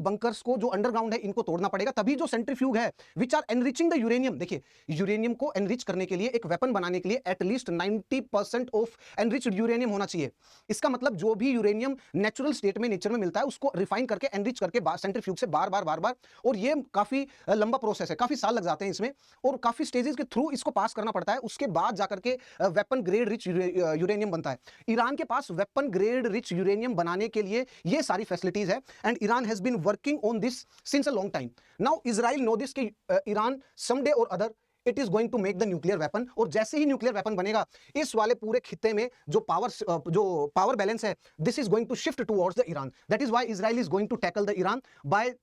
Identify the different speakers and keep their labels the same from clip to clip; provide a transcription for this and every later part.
Speaker 1: Bunkers को जो underground है इनको तोड़ना पड़ेगा, तभी जो सेंट्रीफ्यूग है which are enriching the uranium, देखिए यूरेनियम को एनरिच करने के लिए, एक वेपन बनाने के लिए एटलीस्ट 90% ऑफ एनरिच्ड यूरेनियम होना चाहिए। इसका मतलब जो भी यूरेनियम नेचुरल स्टेट में नेचर में मिलता है उसको रिफाइन करके एनरिच करके सेंट्रीफ्यूग से बार बार, और ये काफी लंबा प्रोसेस है, काफी साल लग जाते हैं इसमें और काफी स्टेजेस के थ्रू इसको पास करना पड़ता है, उसके बाद जाकर के वेपन ग्रेड रिच यूरेनियम बनता है। ईरान के पास वेपन ग्रेड रिच यूरेनियम बनाने के लिए ये सारी फैसिलिटीज है and Iran has been working on this since a long time. Now Israel know this कि Iran someday or other it is going to make the nuclear weapon, और जैसे ही nuclear weapon बनेगा इस वाले पूरे खित्ते में जो पावर बैलेंस है this is going to shift towards the Iran. That is why Israel is going to tackle the Iran by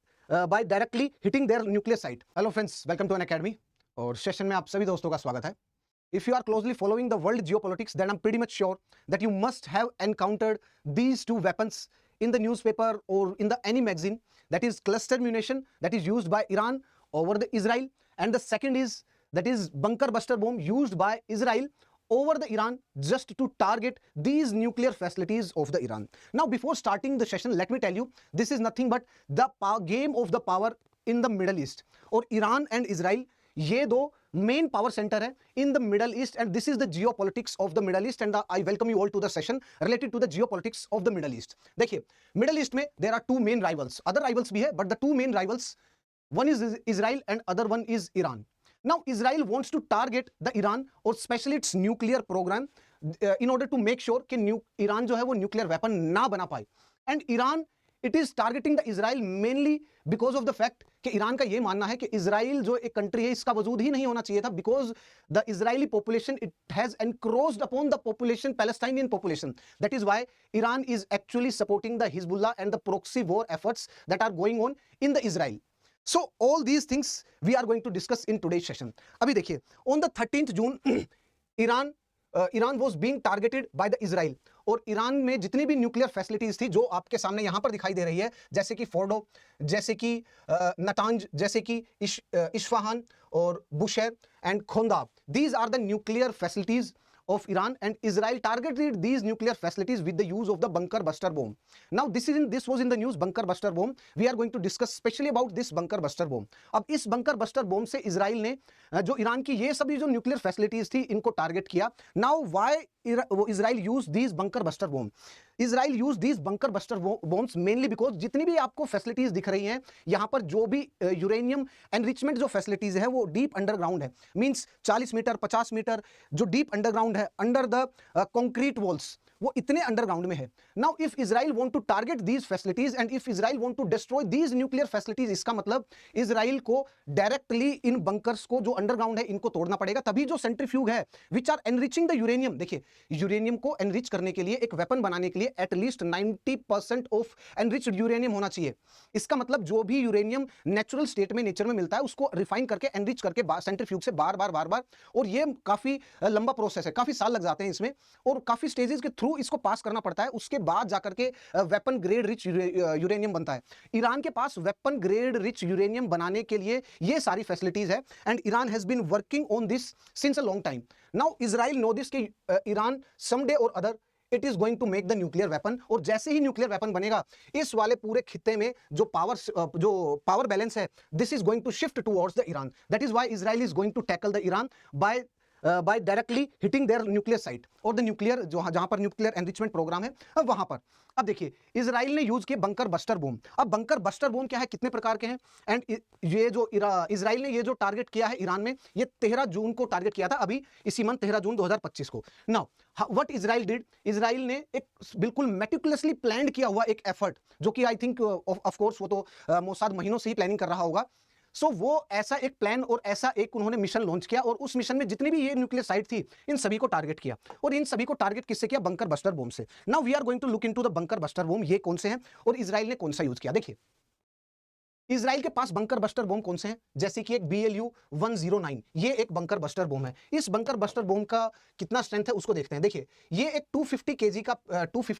Speaker 1: directly hitting their nuclear site. Hello friends, welcome to Unacademy, और session में आप सभी दोस्तों का स्वागत है। If you are closely following the world geopolitics, then I'm pretty much sure that you must have encountered these two weapons in the newspaper or in any magazine. That is cluster munition that is used by Iran over the Israel, and the second is that is bunker buster bomb used by Israel over the Iran just to target these nuclear facilities of the Iran. Now, before starting the session, let me tell you, this is nothing but the game of the power in the Middle East. और Iran and Israel ये दो main power center है in the Middle East, and this is the geopolitics of the Middle East, and I welcome you all to the session related to the geopolitics of the Middle East. देखिए, Middle East में there are two main rivals, other rivals भी है, but the two main rivals, one is Israel and other one is Iran. Now Israel wants to target the Iran or especially its nuclear program in order to make sure कि Iran जो है वो nuclear weapon ना बना पाए, and Iran it is targeting the Israel mainly because of the fact कि Iran का ये मानना है कि इजराइल जो एक कंट्री है इसका वजूद ही नहीं होना चाहिए था, because the Israeli population it has encroached upon the population, Palestinian population. That is why Iran is actually supporting the Hezbollah and the proxy war efforts that are going on in the Israel. So all these things we are going to discuss in today's session. अभी देखिए, on the 13th June Iran was being targeted by the Israel, और Iran में जितनी भी nuclear facilities थी जो आपके सामने यहां पर दिखाई दे रही है, जैसे कि फोर्डो, जैसे कि नतांज, जैसे कि इस्फहान और बुशेर एंड खोंदा, these are the nuclear facilities of Iran, and Israel targeted these nuclear facilities with the use of the bunker buster bomb. Now this was in the news, bunker buster bomb. We are going to discuss specially about this bunker buster bomb. अब इस bunker buster bomb से Israel ने जो Iran की ये सभी जो nuclear facilities थी इनको टारगेट किया। Now why Israel used these bunker buster bomb? Israel used these bunker buster bombs mainly because जितनी भी आपको फैसिलिटीज दिख रही हैं यहाँ पर, जो भी यूरेनियम एनरिचमेंट जो फैसिलिटीज है वो डीप अंडरग्राउंड है, मींस 40 मीटर 50 मीटर जो डीप अंडरग्राउंड है, अंडर द कंक्रीट वॉल्स, वो इतने अंडरग्राउंड में है। Now if Israel want to target these facilities and if Israel want to destroy these nuclear facilities, इसका मतलब इजराइल को डायरेक्टली इन बंकर्स को जो अंडरग्राउंड है इनको तोड़ना पड़ेगा, तभी जो सेंट्रीफ्यूग है which are enriching the uranium, देखिए यूरेनियम को एनरिच करने के लिए, एक वेपन बनाने के लिए एटलीस्ट 90% ऑफ एनरिच्ड यूरेनियम होना चाहिए। इसका मतलब जो भी यूरेनियम नेचुरल स्टेट में नेचर में मिलता है उसको रिफाइन करके एनरिच करके सेंट्रीफ्यूग से बार बार, और ये काफी लंबा प्रोसेस है, काफी साल लग जाते हैं इसमें और काफी स्टेजेस के थ्रू इसको पास करना पड़ता है, उसके बाद जाकर के वेपन ग्रेड रिच यूरेनियम बनता है। ईरान के पास वेपन ग्रेड रिच यूरेनियम बनाने के लिए ये सारी फैसिलिटीज है and Iran has been working on this since a long time. Now Israel know this कि Iran someday or other it is going to make the nuclear weapon, और जैसे ही nuclear weapon बनेगा इस वाले पूरे खित्ते में जो पावर बैलेंस है this is going to shift towards the Iran. That is why Israel is going to tackle the Iran by directly hitting their nuclear site, और द न्यूक्लियर जहां पर न्यूक्लियर एनरिचमेंट प्रोग्राम है वहां पर। अब देखिए, Israel ने यूज किया बंकर बस्टर बॉम्ब। अब बंकर बस्टर बॉम्ब क्या है, कितने प्रकार के हैं, एंड ये जो इजराइल ने ये जो टारगेट किया है ईरान में, ये 13 जून को टारगेट किया था, अभी इसी मंथ 13 जून 2025 को। Now what Israel did, Israel ने एक बिल्कुल मेटिकुलसली प्लान किया हुआ एक एफर्ट, जो कि आई थिंक ऑफ कोर्स वो तो मोसाद महीनों से ही प्लानिंग कर रहा होगा। सो वो ऐसा एक प्लान और ऐसा एक उन्होंने मिशन लॉन्च किया, और उस मिशन में जितनी भी ये न्यूक्लियर साइट थी इन सभी को टारगेट किया, और इन सभी को टारगेट किससे किया, बंकर बस्टर बॉम्ब से। Now we are going to look into the bunker buster bomb, ये कौन से हैं और इजराइल ने कौन सा यूज किया। देखिए, इजराइल के पास बंकर बस्टर बॉम्ब कौन से हैं, जैसे कि एक BLU 109, ये एक बंकर बस्टर बॉम्ब है। इस बंकर बस्टर बॉम्ब का कितना स्ट्रेंथ है उसको देखते हैं। देखिए, ये एक 250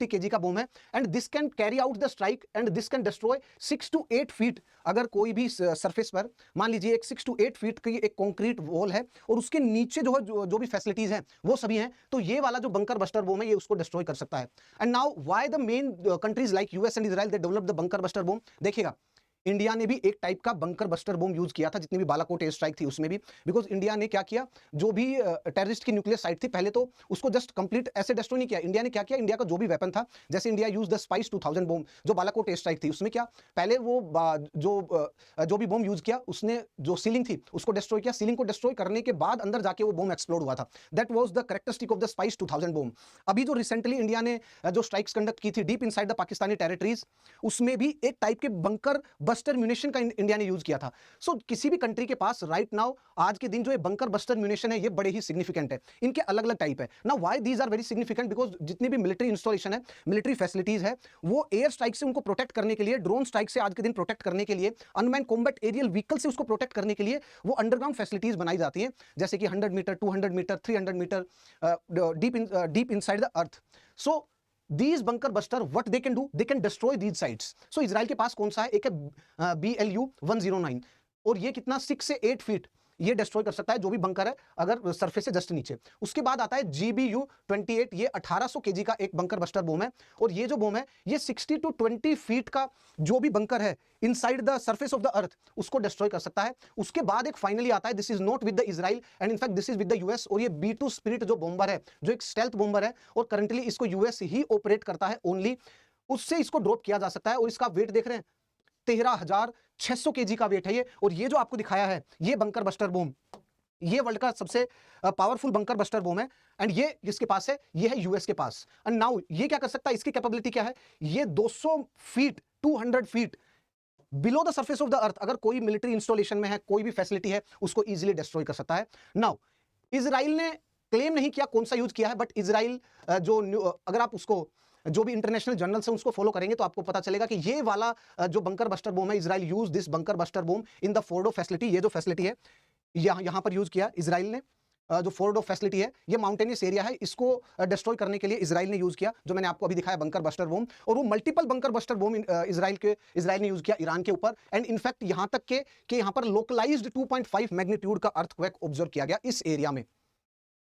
Speaker 1: kg का बॉम्ब है, and this can carry out the strike and this can destroy 6 to 8 feet. अगर कोई भी सरफेस पर मान लीजिए एक 6 to 8 फीट की एक कॉन्क्रीट वॉल है और उसके नीचे जो है जो भी फैसिलिटीज हैं वो सभी हैं, तो ये वाला जो बंकर बस्टर बॉम्ब है ये उसको डिस्ट्रॉय कर सकता है। And now why the main countries like US and Israel they develop the bunker buster bomb, देखिएगा इंडिया ने भी एक टाइप का बंकर बस्टर बम यूज किया था, जितनी भी बालाकोट एयर स्ट्राइक थी उसमें भी, बिकॉज इंडिया ने क्या किया, जो भी टेररिस्ट की न्यूक्लियर साइट थी पहले तो उसको जस्ट कंप्लीट ऐसे डिस्ट्रॉय नहीं किया। इंडिया ने क्या किया, इंडिया का जो भी वेपन था, जैसे इंडिया यूज द स्पाइस 2000 बम, जो बालाकोट एयर स्ट्राइक थी उसमें क्या, पहले वो जो भी बम यूज किया उसने जो सीलिंग थी उसको डिस्ट्रॉय किया, सीलिंग को डिस्ट्रॉय करने के बाद अंदर जाके वो बम एक्सप्लोड हुआ था। That was the characteristic of the spice 2000 बम। अभी जो रिसेंटली इंडिया ने जो स्ट्राइक्स कंडक्ट की थी deep inside the Pakistani territories, उसमें भी एक टाइप के बंकर बस्टर म्यूनिशन का इंडिया ने यूज किया था। सो किसी भी कंट्री के पास राइट नाउ आज के दिन जो ये बंकर बस्टर म्यूनिशन है ये बड़े ही सिग्निफिकेंट है। इनके अलग अलग टाइप है ना। Why these are very significant, because जितनी भी मिलिट्री इंस्टॉलेशन है, मिलिट्री फैसिलिटीज है, वो एयर स्ट्राइक से उनको प्रोटेक्ट करने के लिए, ड्रोन स्ट्राइक से आज के दिन प्रोटेक्ट करने के लिए, अनमैन कॉम्बैट एरियल व्हीकल से उसको प्रोटेक्ट करने के लिए वो अंडरग्राउंड फैसिलिटीज बनाई जाती हैं, जैसे कि 100 meter, 200 meter, 300 meter deep inside the earth. So these bunker buster what they can do, they can destroy these sites. so Israel के पास कौन सा है, एक है BLU-109 और ये कितना 6 से 8 फीट ये डिस्ट्रॉय कर सकता है जो भी बंकर है अगर सरफेस से जस्ट नीचे। उसके बाद आता है GBU-28, ये 1800 केजी का एक बंकर बस्टर बम है और ये जो बम है ये 60 to 20 फीट का जो भी बंकर है inside the surface of the earth उसको डिस्ट्रॉय कर सकता है। उसके बाद एक फाइनली आता है, this is not with the Israel and in fact this is with the US, और ये B2 स्पिरिट जो बॉम्बर है, जो एक स्टेल्थ बॉम्बर है और करंटली इसको यूएस ही ऑपरेट करता है ओनली, उससे इसको ड्रॉप किया जा सकता है। और इसका वेट देख रहे हैं 13,600 केजी का वेट है ये। और ये जो आपको दिखाया है ये बंकर बस्टर बम, ये वर्ल्ड का सबसे पावरफुल बंकर बस्टर बम है एंड ये जिसके पास है ये है यूएस के पास। एंड नाउ ये क्या कर सकता है, इसकी कैपेबिलिटी क्या है, ये 200 feet 200 feet below the surface of the earth अगर कोई मिलिट्री इंस्टॉलेशन में है, कोई भी फैसिलिटी है, उसको इजीली डिस्ट्रॉय कर सकता है। नाउ इजराइल ने क्लेम नहीं किया कौन सा यूज किया है, बट इजराइल अगर आप उसको जो भी इंटरनेशनल जर्नल से उसको फॉलो करेंगे तो आपको पता चलेगा कि ये वाला जो बंकर बस्टर बम है, Israel use this bunker buster bomb in the Fordow facility. ये जो फैसिलिटी है यहां पर यूज किया इजराइल ने, जो फोर्डो फैसिलिटी है ये माउंटेनियस एरिया है, इसको डिस्ट्रॉय करने के लिए इजराइल ने यूज किया, जो मैंने आपको अभी दिखाया बंकर बस्टर बम। और वो मल्टीपल बंकर बस्टर बम इजराइल ने यूज किया ईरान के ऊपर एंड इनफैक्ट यहां तक के कि यहां पर लोकलाइज्ड 2.5 मैग्नीट्यूड का अर्थक्वेक ऑब्जर्व किया गया इस एरिया में।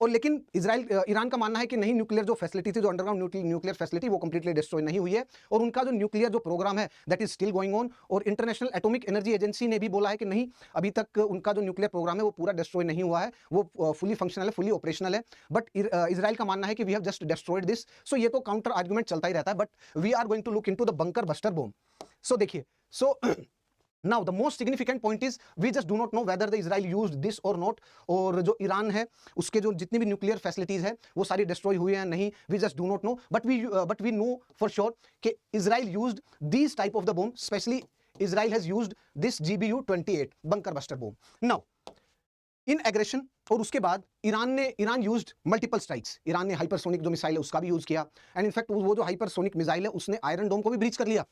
Speaker 1: और लेकिन ईरान का मानना है कि नहीं, न्यूक्लियर जो फैसिलिटी थी, जो अंडरग्राउंड न्यूक्लियर फैसिलिटी, वो कंप्लीटली डिस्ट्रॉय नहीं हुई है और उनका जो न्यूक्लियर जो प्रोग्राम है that is still going on. और इंटरनेशनल एटॉमिक एनर्जी एजेंसी ने भी बोला है कि नहीं, अभी तक उनका जो न्यूक्लियर प्रोग्राम है वो पूरा डिस्ट्रॉय नहीं हुआ है, वो फुली फंक्शनल है, फुली ऑपरेशनल है। बट इजराइल का मानना है कि we have just destroyed this. So ये तो काउंटर आर्गुमेंट चलता ही रहता है, but we are going to look into the bunker buster bomb. So देखिए, so Now the most significant point is we just do not know whether the Israel used this or not। और जो Iran है उसके जो जितनी भी nuclear facilities है वो सारी डिस्ट्रॉय हुई हैं नहीं, we just do not know, but we know for sure कि Israel used these type of the bomb, especially Israel has used this GBU-28 bunker buster bomb now in aggression। और उसके बाद Iran used multiple strikes, Iran ने hypersonic जो missile है उसका भी use किया एंड इनफैक्ट वो जो हाइपरसोनिक मिसाइल है उसने आयरन डोम को भी ब्रीच कर लिया।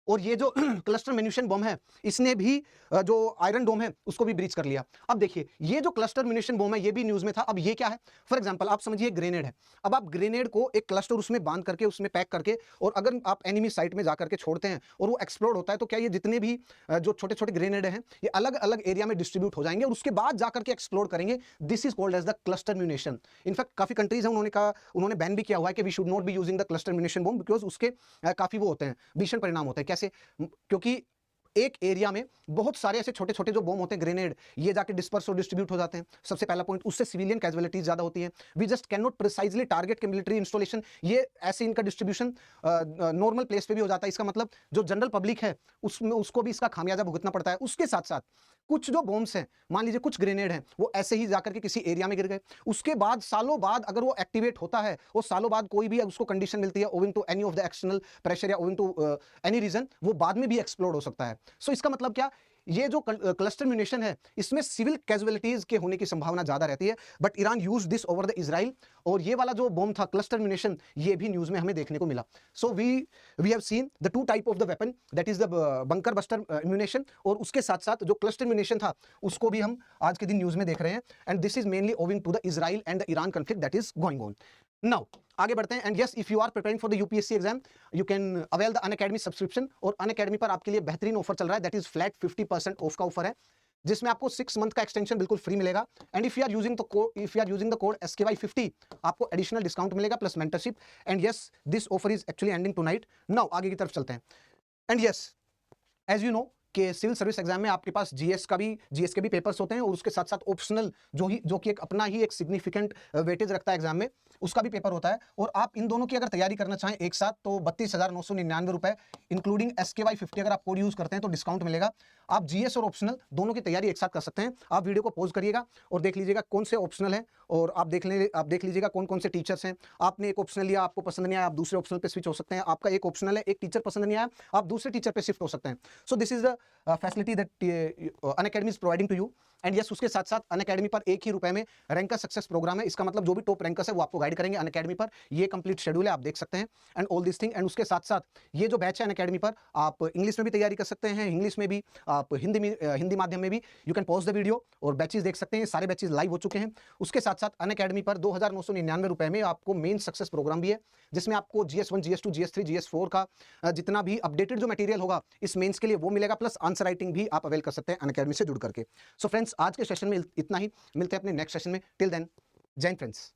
Speaker 1: और ये जो क्लस्टर म्यूनिशन बम है इसने भी जो आयरन डोम है उसको भी ब्रीच कर लिया। अब देखिए ये जो क्लस्टर म्यूनिशन बम है ये भी न्यूज में था। अब ये क्या है, फॉर एग्जांपल आप समझिए ग्रेनेड है, अब आप ग्रेनेड को एक क्लस्टर उसमें बांध करके उसमें पैक करके और अगर आप एनिमी साइट में जाकर के छोड़ते हैं और वो एक्सप्लोड होता है तो क्या ये जितने भी जो छोटे छोटे ग्रेनेड हैं ये अलग अलग एरिया में डिस्ट्रीब्यूट हो जाएंगे और उसके बाद जाकर के एक्सप्लोड करेंगे। This is called as the cluster munition. In fact काफी कंट्रीज हैं उन्होंने बैन भी किया हुआ है कि we should not be using the cluster munition bomb, because उसके काफी वो होते हैं, भीषण परिणाम होते हैं। कैसे, क्योंकि एक एरिया में बहुत सारे ऐसे छोटे छोटे जो बम होते हैं ग्रेनेड, ये जाके डिस्पर्स और डिस्ट्रीब्यूट हो जाते हैं। सबसे पहला पॉइंट, उससे सिविलियन कैजुअलिटीज ज्यादा होती हैं। We just can not precisely target के मिलिट्री इंस्टॉलेशन, ये ऐसे इनका डिस्ट्रीब्यूशन नॉर्मल प्लेस पे भी हो जाता है। इसका मतलब जो जनरल पब्लिक है उसमें उसको भी इसका खामियाजा भुगतना पड़ता है। उसके साथ साथ कुछ जो बॉम्ब्स हैं, मान लीजिए कुछ ग्रेनेड हैं, वो ऐसे ही जाकर के किसी एरिया में गिर गए, उसके बाद सालों बाद अगर वो एक्टिवेट होता है और सालों बाद कोई भी उसको कंडीशन मिलती है owing to any of the external pressure या ओविंग टू एनी रीजन, वो बाद में भी एक्सप्लोड हो सकता है। सो इसका मतलब क्या, ये जो क्लस्टर म्यूनिशन है इसमें सिविल कैजुअलिटीज के होने की संभावना ज्यादा रहती है। But Iran use this over the Israel, और ये वाला जो बॉम्ब था क्लस्टर म्यूनिशन ये भी न्यूज में हमें देखने को मिला। So we have seen the two type of the weapon, that is the bunker buster munition, और उसके साथ साथ जो क्लस्टर म्यूनिशन था उसको भी हम आज के दिन न्यूज में देख रहे हैं। And this is mainly owing to the Israel and the Iran conflict that is going on now. आगे बढ़ते हैं। And yes, if you are preparing for the UPSC exam you can avail the Unacademy subscription. और Unacademy पर आपके लिए बेहतरीन offer चल रहा है, दैट इज फ्लैट 50% ऑफ का ऑफर है, जिसमें आपको 6 मंथ का एक्सटेंशन बिल्कुल फ्री मिलेगा। And if you are using the code SKY50 आपको एडिशनल डिस्काउंट मिलेगा plus mentorship. And yes, this offer is actually ending tonight. Now आगे की तरफ चलते हैं। And yes, as you know कि सिविल सर्विस एग्जाम में आपके पास जीएस के भी पेपर्स होते हैं और उसके साथ साथ ऑप्शनल जो कि एक अपना ही एक सिग्निफिकेंट वेटेज रखता है एग्जाम में, उसका भी पेपर होता है। और आप इन दोनों की अगर तैयारी करना चाहें एक साथ तो 32,999 रुपए इंक्लूडिंग SKY 50 अगर आप कोड यूज करते हैं तो डिस्काउंट मिलेगा। आप जीएस और ऑप्शनल दोनों की तैयारी एक साथ कर सकते हैं। आप वीडियो को पॉज करिएगा और देख लीजिएगा कौन से ऑप्शनल है और आप देख लीजिएगा कौन कौन से टीचर्स हैं। आपने एक ऑप्शनल लिया, आपको पसंद नहीं आया, आप दूसरे ऑप्शनल पे स्विच हो सकते हैं। आपका एक ऑप्शनल है, एक टीचर पसंद नहीं आया, आप दूसरे टीचर पे शिफ्ट हो सकते हैं। So this is the facility that Unacademy is providing to you. And yes, उसके साथ साथ अनअकैडमी पर एक ही रुपए में रैंकर सक्सेस प्रोग्राम है। इसका मतलब जो भी टॉप रैंकर्स है वो आपको गाइड करेंगे अनअकैडमी पर। ये कंप्लीट शेड्यूल है, आप देख सकते हैं and all this thing. And उसके साथ साथ ये जो बैच है अनअकैडमी पर, आप इंग्लिश में भी तैयारी कर सकते हैं, इंग्लिश में भी, आप हिंदी माध्यम में भी। You can pause the video और बैचेस देख सकते हैं। सारे बैचेस लाइव हो चुके हैं। उसके साथ साथ अनअकैडमी पर 2,999 रुपए में आपको मेन सक्सेस प्रोग्राम भी है, जिसमें आपको GS1, GS2, GS3, GS4 का जितना भी अपडेटेड जो मटेरियल होगा इस मेंस के लिए वो मिलेगा, प्लस आंसर राइटिंग भी आप अवेल कर सकते हैं अनअकैडमी से जुड़ करके। सो फ्रेंड्स, आज के सेशन में इतना ही। मिलते हैं अपने नेक्स्ट सेशन में। टिल देन, जय हिंद फ्रेंड्स।